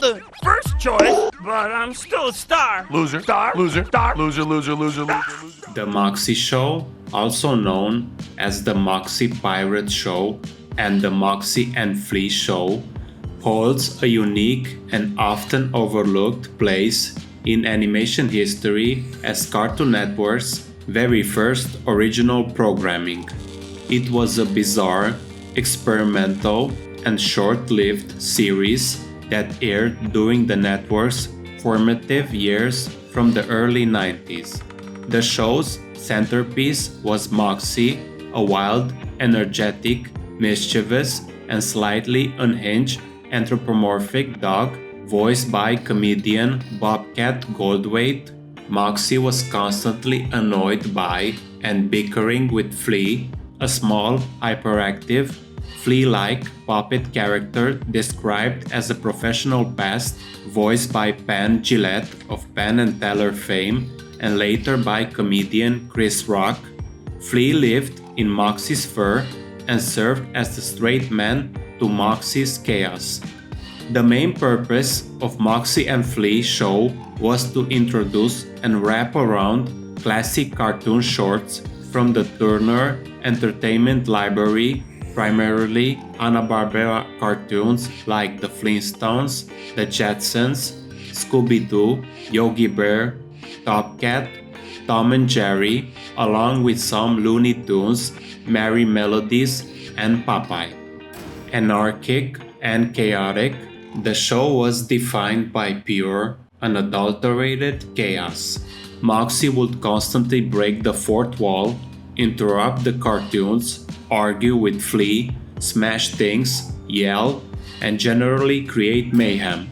the first choice, but I'm still a star. Loser, star, loser, star, loser, loser, loser, loser. The Moxy Show, also known as the Moxy Pirate Show and the Moxy and Flea Show, holds a unique and often overlooked place in animation history as Cartoon Network's very first original programming. It was a bizarre, experimental, and short-lived series that aired during the network's formative years from the early 90s. The show's centerpiece was Moxy, a wild, energetic, mischievous, and slightly unhinged anthropomorphic dog voiced by comedian Bobcat Goldthwait. Moxy was constantly annoyed by and bickering with Flea, a small, hyperactive, flea-like puppet character described as a professional pest voiced by Penn Jillette of Penn and Teller fame and later by comedian Chris Rock. Flea lived in Moxy's fur and served as the straight man to Moxy's chaos. The main purpose of Moxy and Flea show was to introduce and wrap around classic cartoon shorts from the Turner Entertainment Library, primarily Hanna-Barbera cartoons like The Flintstones, The Jetsons, Scooby-Doo, Yogi Bear, Top Cat, Tom and Jerry, along with some Looney Tunes, Merry Melodies, and Popeye. Anarchic and chaotic, the show was defined by pure, unadulterated chaos. Moxy would constantly break the fourth wall, interrupt the cartoons, argue with Flea, smash things, yell, and generally create mayhem.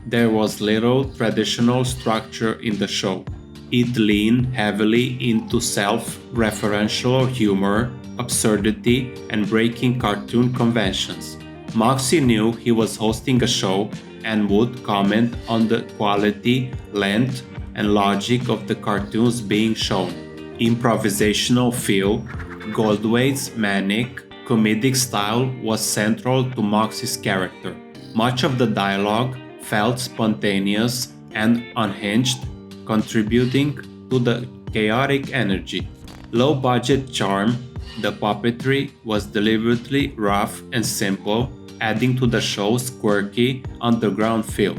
There was little traditional structure in the show. It leaned heavily into self-referential humor, absurdity, and breaking cartoon conventions. Moxy knew he was hosting a show and would comment on the quality, length, and logic of the cartoons being shown. Improvisational feel, Goldthwait's manic, comedic style was central to Moxy's character. Much of the dialogue felt spontaneous and unhinged, contributing to the chaotic energy. Low-budget charm, the puppetry was deliberately rough and simple, adding to the show's quirky, underground feel.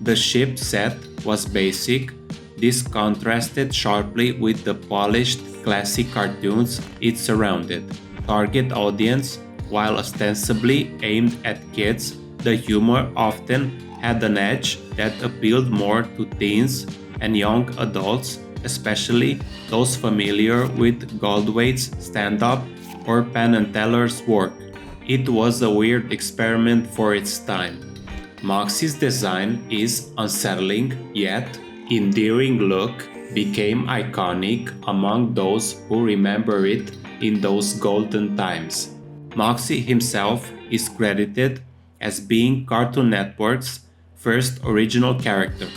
The ship set was basic. This contrasted sharply with the polished, classic cartoons it surrounded. Target audience, while ostensibly aimed at kids, the humor often had an edge that appealed more to teens and young adults, especially those familiar with Goldthwait's stand-up or Penn and Teller's work. It was a weird experiment for its time. Moxy's design is unsettling yet endearing look became iconic among those who remember it in those golden times. Moxy himself is credited as being Cartoon Network's first original character.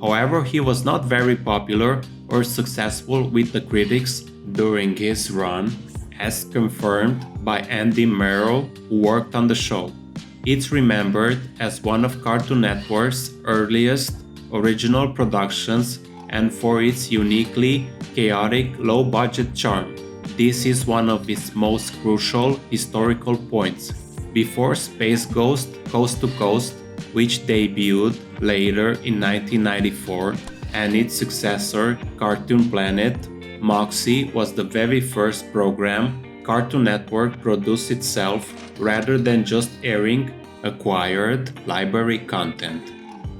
However, he was not very popular or successful with the critics during his run, as confirmed by Andy Merrill, who worked on the show. It's remembered as one of Cartoon Network's earliest original productions and for its uniquely chaotic, low-budget charm. This is one of its most crucial historical points. Before Space Ghost Coast to Coast, which debuted later in 1994, and its successor, Cartoon Planet, Moxy was the very first program Cartoon Network produced itself rather than just airing acquired library content.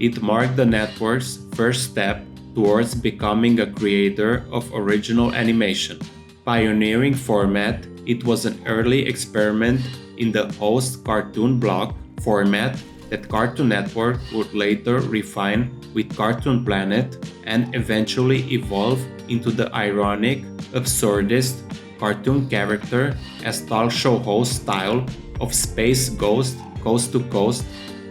It marked the network's first step towards becoming a creator of original animation. Pioneering format, it was an early experiment in the host cartoon block format that Cartoon Network would later refine with Cartoon Planet and eventually evolve into the ironic, absurdist cartoon character as talk show host style of Space Ghost Coast to Coast,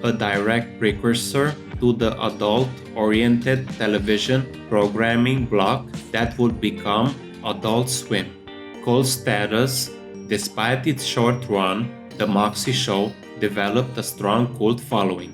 a direct precursor to the adult-oriented television programming block that would become Adult Swim. Cult status, despite its short run, the Moxy Show developed a strong cult following.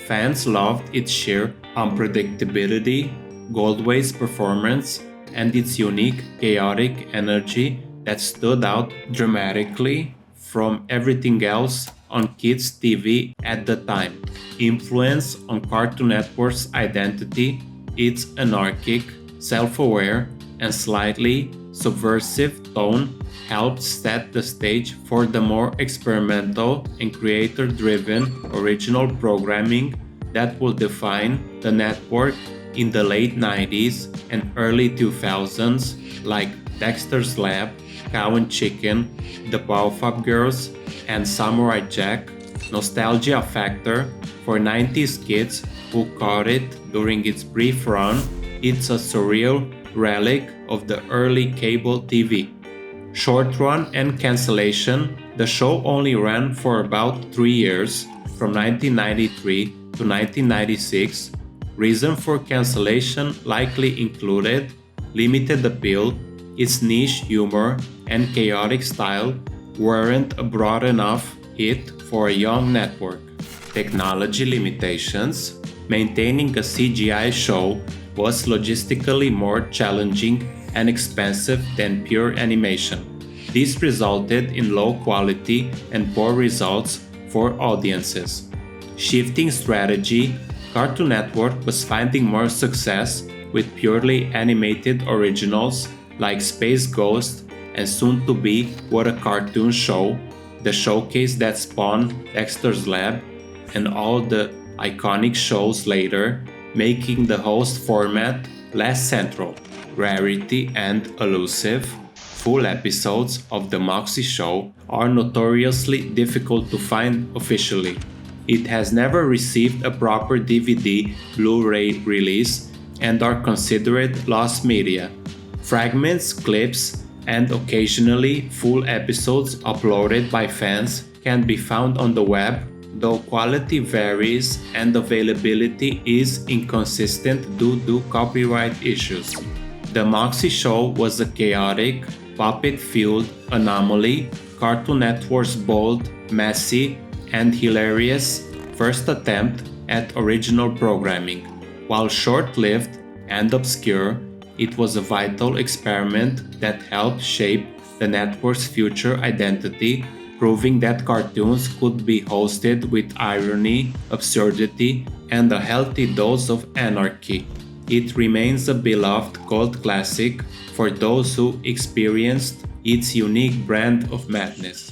Fans loved its sheer unpredictability, Goldway's performance, and its unique, chaotic energy that stood out dramatically from everything else on kids' TV at the time. Influence on Cartoon Network's identity, its anarchic, self-aware, and slightly subversive tone helped set the stage for the more experimental and creator-driven original programming that will define the network in the late 90s and early 2000s, like Dexter's Lab, Cow and Chicken, The Powerpuff Girls, and Samurai Jack. Nostalgia factor for 90s kids who caught it during its brief run, it's a surreal relic of the early cable TV. Short run and cancellation, the show only ran for about 3 years, from 1993 to 1996. Reason for cancellation likely included limited appeal, its niche humor and chaotic style weren't a broad enough hit for a young network. Technology limitations. Maintaining a CGI show was logistically more challenging and expensive than pure animation. This resulted in low quality and poor results for audiences. Shifting strategy. Cartoon Network was finding more success with purely animated originals like Space Ghost and soon to be What a Cartoon Show, the showcase that spawned Dexter's Lab, and all the iconic shows later, making the host format less central. Rarity and elusive. Full episodes of The Moxy Show are notoriously difficult to find officially. It has never received a proper DVD Blu-ray release and are considered lost media. Fragments, clips, and occasionally full episodes uploaded by fans can be found on the web, though quality varies and availability is inconsistent due to copyright issues. The Moxy Show was a chaotic, puppet-fueled anomaly, Cartoon Network's bold, messy, and hilarious first attempt at original programming. While short-lived and obscure, it was a vital experiment that helped shape the network's future identity, proving that cartoons could be hosted with irony, absurdity, and a healthy dose of anarchy. It remains a beloved cult classic for those who experienced its unique brand of madness.